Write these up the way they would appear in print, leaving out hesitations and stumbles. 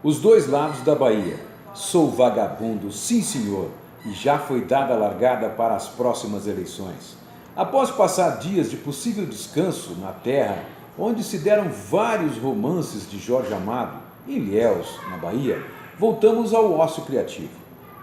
Os dois lados da Bahia. Sou vagabundo, sim senhor, e já foi dada a largada para as próximas eleições. Após passar dias de possível descanso na terra, onde se deram vários romances de Jorge Amado, em Ilhéus, na Bahia, voltamos ao ócio criativo.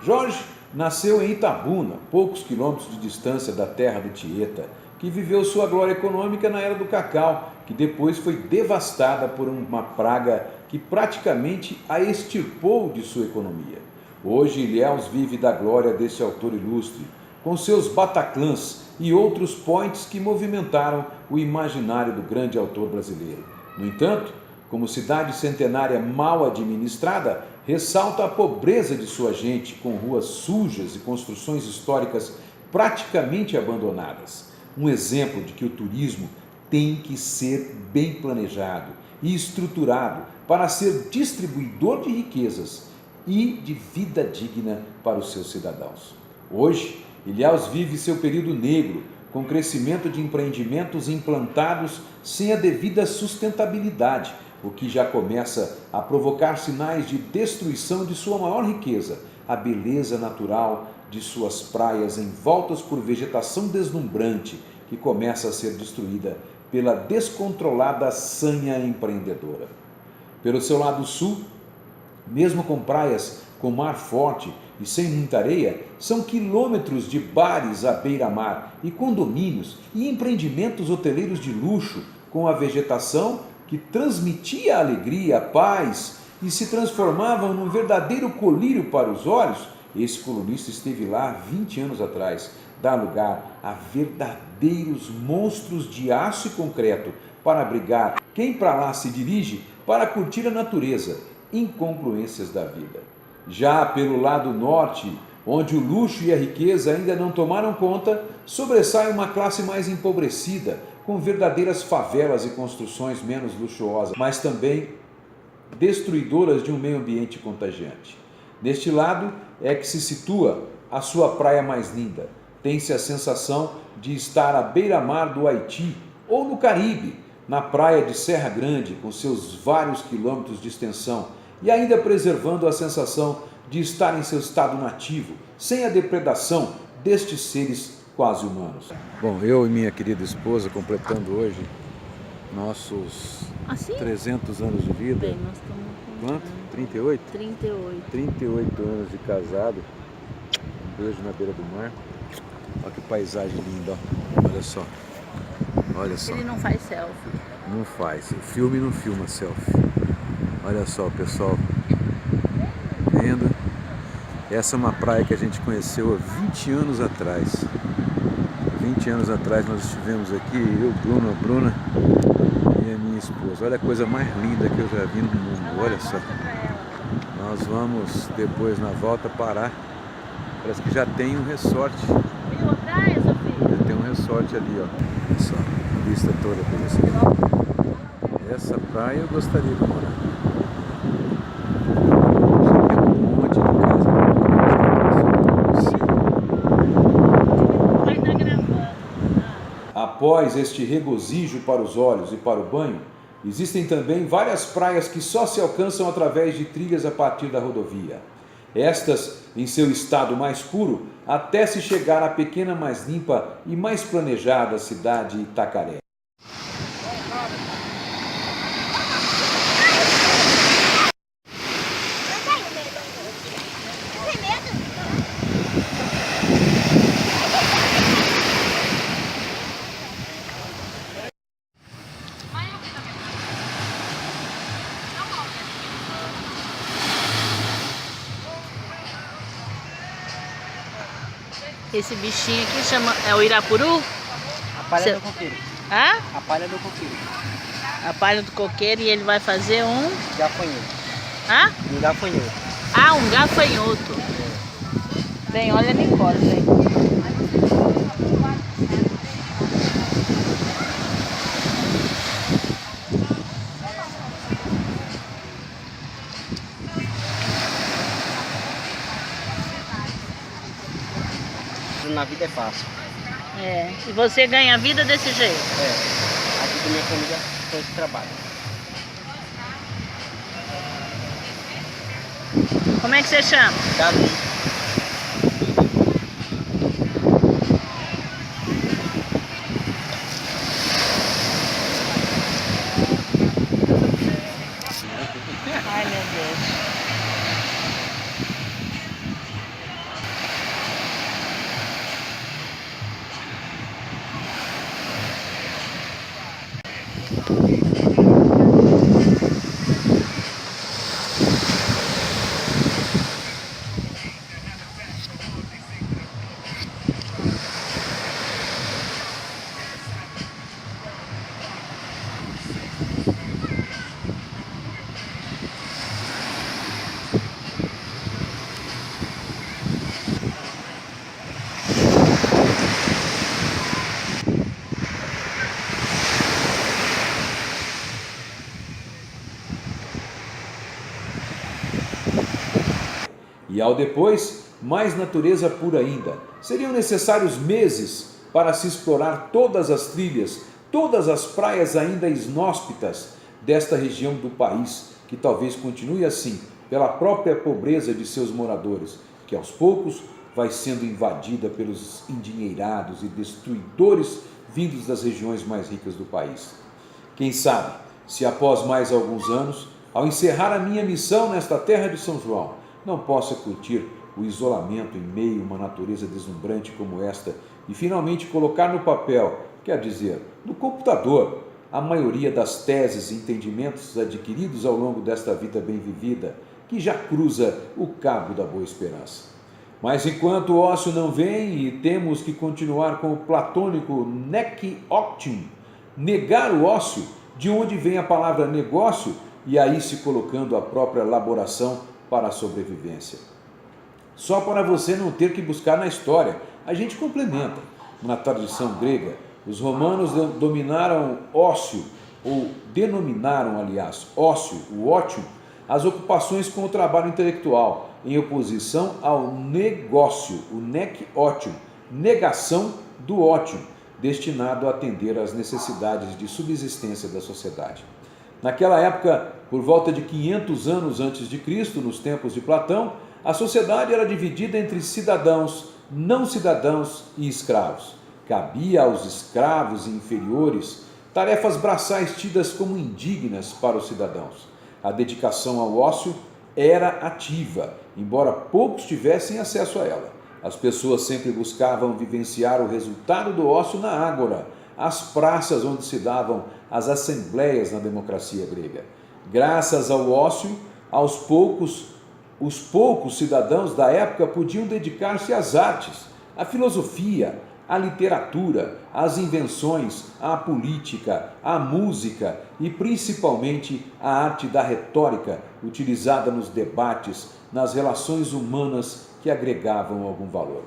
Jorge nasceu em Itabuna, poucos quilômetros de distância da terra do Tieta, que viveu sua glória econômica na era do cacau, que depois foi devastada por uma praga que praticamente a extirpou de sua economia. Hoje, Ilhéus vive da glória desse autor ilustre, com seus Bataclãs e outros points que movimentaram o imaginário do grande autor brasileiro. No entanto, como cidade centenária mal administrada, ressalta a pobreza de sua gente, com ruas sujas e construções históricas praticamente abandonadas. Um exemplo de que o turismo tem que ser bem planejado e estruturado para ser distribuidor de riquezas e de vida digna para os seus cidadãos. Hoje, Ilhéus vive seu período negro, com crescimento de empreendimentos implantados sem a devida sustentabilidade, o que já começa a provocar sinais de destruição de sua maior riqueza, a beleza natural de suas praias envoltas por vegetação deslumbrante, que começa a ser destruída pela descontrolada sanha empreendedora. Pelo seu lado sul, mesmo com praias com mar forte e sem muita areia, são quilômetros de bares à beira-mar e condomínios e empreendimentos hoteleiros de luxo, com a vegetação que transmitia alegria, paz e se transformavam num verdadeiro colírio para os olhos. Esse colunista esteve lá 20 anos atrás, dá lugar a verdadeiros monstros de aço e concreto para abrigar quem para lá se dirige para curtir a natureza, incongruências da vida. Já pelo lado norte, onde o luxo e a riqueza ainda não tomaram conta, sobressai uma classe mais empobrecida, com verdadeiras favelas e construções menos luxuosas, mas também destruidoras de um meio ambiente contagiante. Neste lado é que se situa a sua praia mais linda. Tem-se a sensação de estar à beira-mar do Haiti ou no Caribe, na praia de Serra Grande, com seus vários quilômetros de extensão, e ainda preservando a sensação de estar em seu estado nativo, sem a depredação destes seres quase humanos. Bom, eu e minha querida esposa completando hoje nossos 300 anos de vida. Bem, nós estamos com... Quanto? 38? 38. 38 anos de casado. Um beijo na beira do mar. Olha que paisagem linda, ó. Olha só. Olha só. Ele não faz selfie. Não faz. O filme não filma selfie. Olha só, pessoal. Vendo? Essa é uma praia que a gente conheceu há 20 anos atrás. 20 anos atrás nós estivemos aqui, eu, Bruno, a Bruna e a minha esposa. Olha a coisa mais linda que eu já vi no mundo. Olha só. Nós vamos depois na volta parar. Parece que já tem um resort. Viu a praia, Sofia? Já tem um resort ali, ó. Olha só, a vista toda por esse aqui. Essa praia eu gostaria de morar. Após este regozijo para os olhos e para o banho, existem também várias praias que só se alcançam através de trilhas a partir da rodovia. Estas, em seu estado mais puro, até se chegar à pequena, mais limpa e mais planejada cidade Itacaré. Esse bichinho aqui chama... é o irapuru? A palha do coqueiro. Hã? A palha do coqueiro. A palha do coqueiro, e ele vai fazer um... Gafanhoto. Hã? Um gafanhoto. Ah, um gafanhoto. Bem, olha a Nicole, vem. Na vida é fácil. É. E você ganha a vida desse jeito? É. Aqui da minha família foi esse trabalho. Como é que você chama? Davi. Ai, meu Deus. E ao depois, mais natureza pura ainda. Seriam necessários meses para se explorar todas as trilhas, todas as praias ainda inóspitas desta região do país, que talvez continue assim, pela própria pobreza de seus moradores, que aos poucos vai sendo invadida pelos endinheirados e destruidores vindos das regiões mais ricas do país. Quem sabe, se após mais alguns anos, ao encerrar a minha missão nesta terra de São João, não possa curtir o isolamento em meio a uma natureza deslumbrante como esta e finalmente colocar no papel, quer dizer, no computador, a maioria das teses e entendimentos adquiridos ao longo desta vida bem vivida, que já cruza o cabo da boa esperança. Mas enquanto o ócio não vem e temos que continuar com o platônico nec optium, negar o ócio, de onde vem a palavra negócio, e aí se colocando a própria elaboração para a sobrevivência. Só para você não ter que buscar na história, a gente complementa. Na tradição grega, os romanos dominaram ócio, ou denominaram, aliás, ócio, o ótium, as ocupações com o trabalho intelectual, em oposição ao negócio, o nec ótium, negação do ótium, destinado a atender às necessidades de subsistência da sociedade. Naquela época, por volta de 500 anos antes de Cristo, nos tempos de Platão, a sociedade era dividida entre cidadãos, não cidadãos e escravos. Cabia aos escravos e inferiores tarefas braçais tidas como indignas para os cidadãos. A dedicação ao ócio era ativa, embora poucos tivessem acesso a ela. As pessoas sempre buscavam vivenciar o resultado do ócio na ágora, as praças onde se davam as assembleias na democracia grega. Graças ao ócio, os poucos cidadãos da época podiam dedicar-se às artes, à filosofia, à literatura, às invenções, à política, à música e principalmente à arte da retórica, utilizada nos debates, nas relações humanas que agregavam algum valor.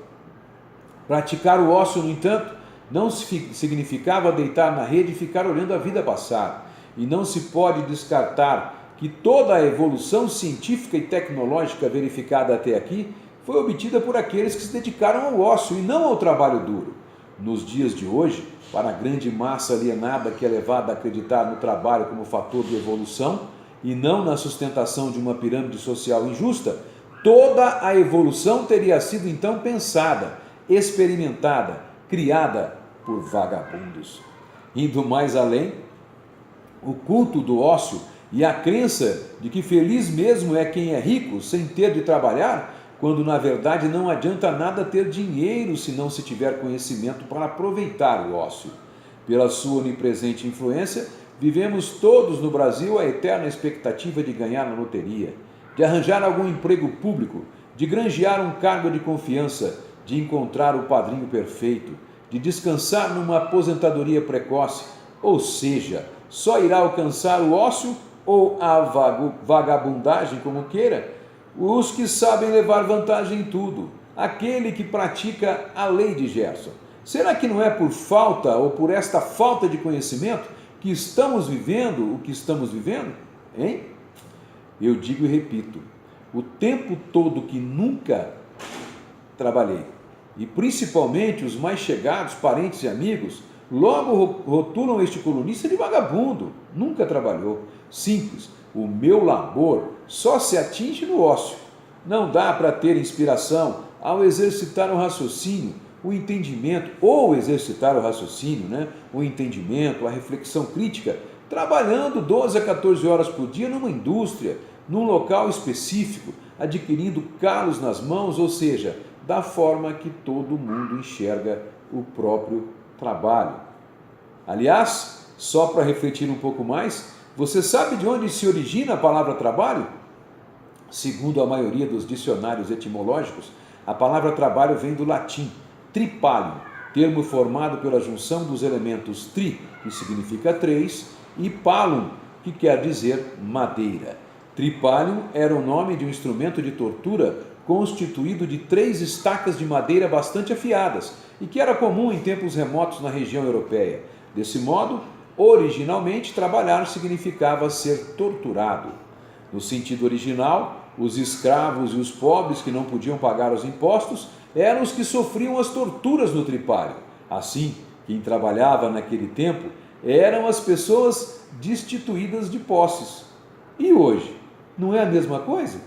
Praticar o ócio, no entanto, não significava deitar na rede e ficar olhando a vida passar, e não se pode descartar que toda a evolução científica e tecnológica verificada até aqui foi obtida por aqueles que se dedicaram ao ócio e não ao trabalho duro. Nos dias de hoje, para a grande massa alienada que é levada a acreditar no trabalho como fator de evolução e não na sustentação de uma pirâmide social injusta, toda a evolução teria sido então pensada, experimentada, criada por vagabundos. Indo mais além, o culto do ócio e a crença de que feliz mesmo é quem é rico sem ter de trabalhar, quando na verdade não adianta nada ter dinheiro se não se tiver conhecimento para aproveitar o ócio. Pela sua onipresente influência, vivemos todos no Brasil a eterna expectativa de ganhar na loteria, de arranjar algum emprego público, de granjear um cargo de confiança, de encontrar o padrinho perfeito, de descansar numa aposentadoria precoce, ou seja, só irá alcançar o ócio ou a vagabundagem, como queira, os que sabem levar vantagem em tudo, aquele que pratica a lei de Gerson. Será que não é por falta ou por esta falta de conhecimento que estamos vivendo o que estamos vivendo? Hein? Eu digo e repito, o tempo todo que nunca trabalhei, e principalmente os mais chegados, parentes e amigos, logo rotulam este colunista de vagabundo, nunca trabalhou. Simples, o meu labor só se atinge no ócio. Não dá para ter inspiração ao exercitar o raciocínio, o entendimento, ou exercitar o raciocínio, o entendimento, a reflexão crítica, trabalhando 12 a 14 horas por dia numa indústria, num local específico, adquirindo calos nas mãos, ou seja, da forma que todo mundo enxerga o próprio trabalho. Aliás, só para refletir um pouco mais, você sabe de onde se origina a palavra trabalho? Segundo a maioria dos dicionários etimológicos, a palavra trabalho vem do latim tripalium, termo formado pela junção dos elementos tri, que significa três, e palum, que quer dizer madeira. Tripalium era o nome de um instrumento de tortura constituído de 3 estacas de madeira bastante afiadas e que era comum em tempos remotos na região europeia. Desse modo, originalmente, trabalhar significava ser torturado. No sentido original, os escravos e os pobres que não podiam pagar os impostos eram os que sofriam as torturas no tripalho. Assim, quem trabalhava naquele tempo eram as pessoas destituídas de posses. E hoje, não é a mesma coisa?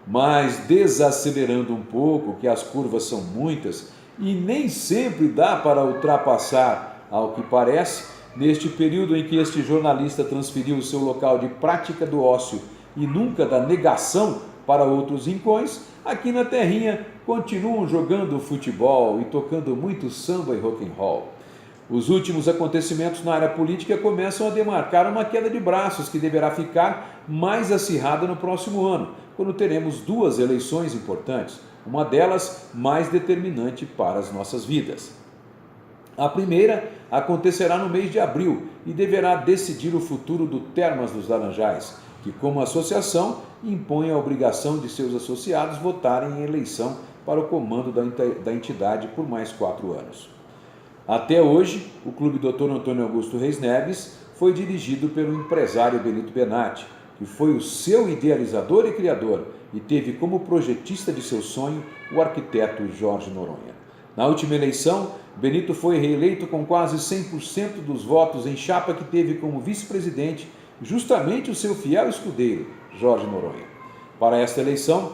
Mas desacelerando um pouco, que as curvas são muitas e nem sempre dá para ultrapassar, ao que parece, neste período em que este jornalista transferiu o seu local de prática do ócio e nunca da negação para outros rincões, aqui na terrinha continuam jogando futebol e tocando muito samba e rock and roll. Os últimos acontecimentos na área política começam a demarcar uma queda de braços que deverá ficar mais acirrada no próximo ano, quando teremos 2 eleições importantes, uma delas mais determinante para as nossas vidas. A primeira acontecerá no mês de abril e deverá decidir o futuro do Termas dos Laranjais, que, como associação, impõe a obrigação de seus associados votarem em eleição para o comando da entidade por mais 4 anos. Até hoje, o Clube Dr. Antônio Augusto Reis Neves foi dirigido pelo empresário Benito Benatti, que foi o seu idealizador e criador e teve como projetista de seu sonho o arquiteto Jorge Noronha. Na última eleição, Benito foi reeleito com quase 100% dos votos em chapa que teve como vice-presidente justamente o seu fiel escudeiro, Jorge Noronha. Para esta eleição,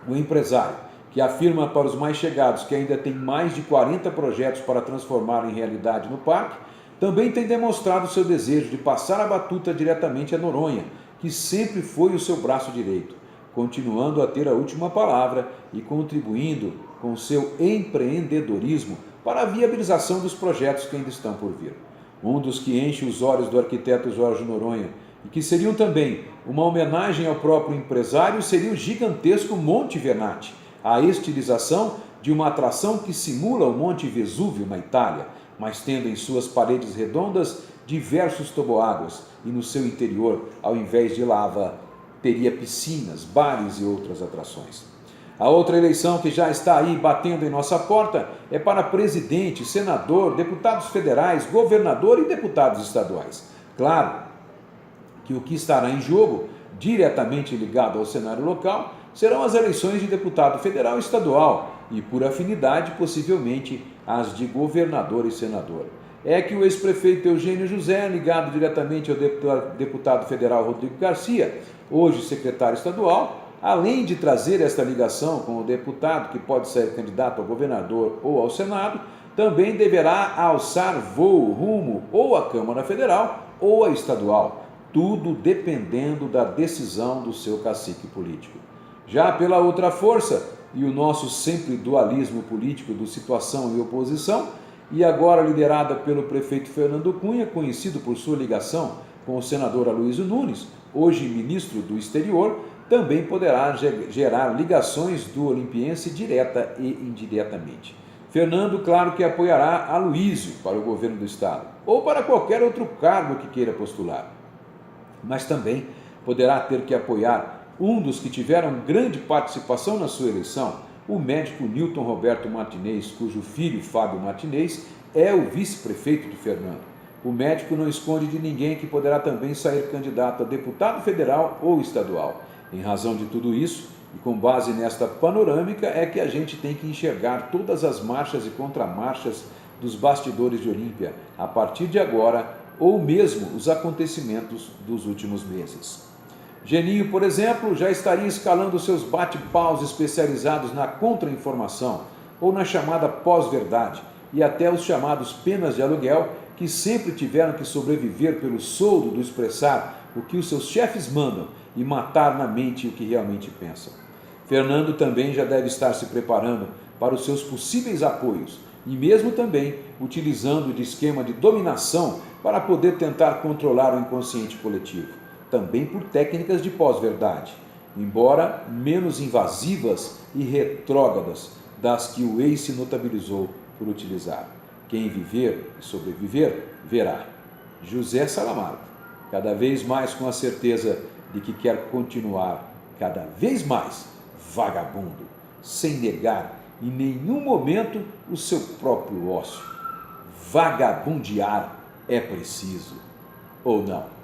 o empresário, que afirma para os mais chegados que ainda tem mais de 40 projetos para transformar em realidade no parque, também tem demonstrado seu desejo de passar a batuta diretamente a Noronha, que sempre foi o seu braço direito, continuando a ter a última palavra e contribuindo com seu empreendedorismo para a viabilização dos projetos que ainda estão por vir. Um dos que enche os olhos do arquiteto Jorge Noronha e que seriam também uma homenagem ao próprio empresário seria o gigantesco Monte Venati, a estilização de uma atração que simula o Monte Vesúvio na Itália, mas tendo em suas paredes redondas diversos toboáguas e no seu interior, ao invés de lava, teria piscinas, bares e outras atrações. A outra eleição que já está aí batendo em nossa porta é para presidente, senador, deputados federais, governador e deputados estaduais. Claro que o que estará em jogo, diretamente ligado ao cenário local, serão as eleições de deputado federal e estadual e, por afinidade, possivelmente as de governador e senador. É que o ex-prefeito Eugênio José, ligado diretamente ao deputado federal Rodrigo Garcia, hoje secretário estadual, além de trazer esta ligação com o deputado que pode ser candidato a governador ou ao Senado, também deverá alçar voo rumo ou à Câmara Federal ou à estadual, tudo dependendo da decisão do seu cacique político. Já pela outra força, e o nosso sempre dualismo político do situação e oposição, e agora liderada pelo prefeito Fernando Cunha, conhecido por sua ligação com o senador Aloysio Nunes, hoje ministro do Exterior, também poderá gerar ligações do olimpiense direta e indiretamente. Fernando, claro que apoiará Aloysio para o governo do estado, ou para qualquer outro cargo que queira postular. Mas também poderá ter que apoiar um dos que tiveram grande participação na sua eleição, o médico Newton Roberto Martinez, cujo filho, Fábio Martinez, é o vice-prefeito de Fernando. O médico não esconde de ninguém que poderá também sair candidato a deputado federal ou estadual. Em razão de tudo isso, e com base nesta panorâmica, é que a gente tem que enxergar todas as marchas e contramarchas dos bastidores de Olímpia, a partir de agora, ou mesmo os acontecimentos dos últimos meses. Geninho, por exemplo, já estaria escalando seus bate-paus especializados na contra-informação ou na chamada pós-verdade e até os chamados penas de aluguel, que sempre tiveram que sobreviver pelo soldo do expressar o que os seus chefes mandam e matar na mente o que realmente pensam. Fernando também já deve estar se preparando para os seus possíveis apoios e mesmo também utilizando de esquema de dominação para poder tentar controlar o inconsciente coletivo, também por técnicas de pós-verdade, embora menos invasivas e retrógradas das que o ex se notabilizou por utilizar. Quem viver e sobreviver, verá. José Saramago, cada vez mais com a certeza de que quer continuar cada vez mais vagabundo, sem negar em nenhum momento o seu próprio ócio. Vagabundear é preciso, ou não?